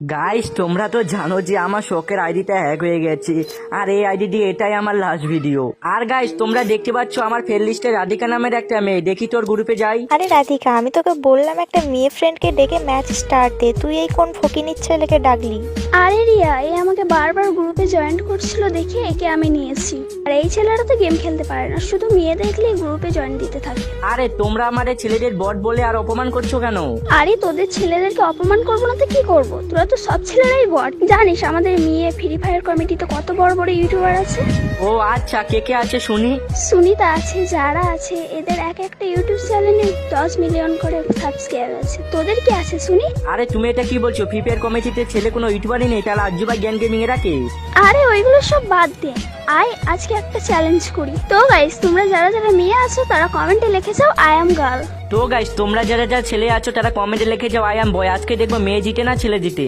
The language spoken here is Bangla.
গাইস তোমরা তো জানো যে আমার শখের আইডিটা হ্যাক হয়ে গেছে, আর এই আইডি দিয়ে এটাই আমার লাস্ট ভিডিও। আর গাইস তোমরা দেখতে পাচ্ছ আমার ফ্রেন্ড লিস্টে রাধিকা নামের একটা মেয়ে, দেখি তোর গ্রুপে যাই। আরে রাধিকা, আমি তোকে বললাম একটা মেয়ে ফ্রেন্ডকে ডেকে ম্যাচ স্টার্ট দে, তুই এই কোন ফকিনির ছেলেকে ডাকলি? আরে রিয়া, এ আমাকে বারবার গ্রুপে জয়েন করছিল দেখে একে আমি নিয়েছি। আর এই ছেলেরা তো গেম খেলতে পারে না, শুধু মেয়ে দেখলেই গ্রুপে জয়েন দিতে থাকে। আরে তোমরা আমাদের ছেলেদের বট বলে আর অপমান করছো কেন? আরে তোদের ছেলেদেরকে অপমান করবো না তো কি করবো? তোরা তো সব ছেলেরাই বট। জানিস আমাদের মেয়ে ফ্রি ফায়ার কমিটিতে কত বড় বড় ইউটিউবার আছে? ও আচ্ছা, কে কে আছে শুনি। সুনিতা আছে, যারা আছে, এদের এক একটা ইউটিউব চ্যানেলে 10 মিলিয়ন করে সাবস্ক্রাইবার আছে। তোদের কি আছে শুনি? আরে তুমি এটা কি বলছো? ফ্রি ফায়ার কমিটিতে ছেলে কোনো ইউটিউবারই নেই, তাহলে আজু ভাই জ্ঞান গেমিং এ রাখে? আরে ওইগুলো সব বাদ দে, আয় আজকে একটা চ্যালেঞ্জ করি। তো গাইস, তোমরা যারা যারা মেয়ে আছো তারা কমেন্টে লিখে যাও আই অ্যাম গার্ল। তো গাইস তোমরা যারা যারা ছেলে আছো তারা কমেন্টে লিখে যাও আই এম বয়। আজকে দেখবো মেয়ে জিতে না ছেলে জিতে।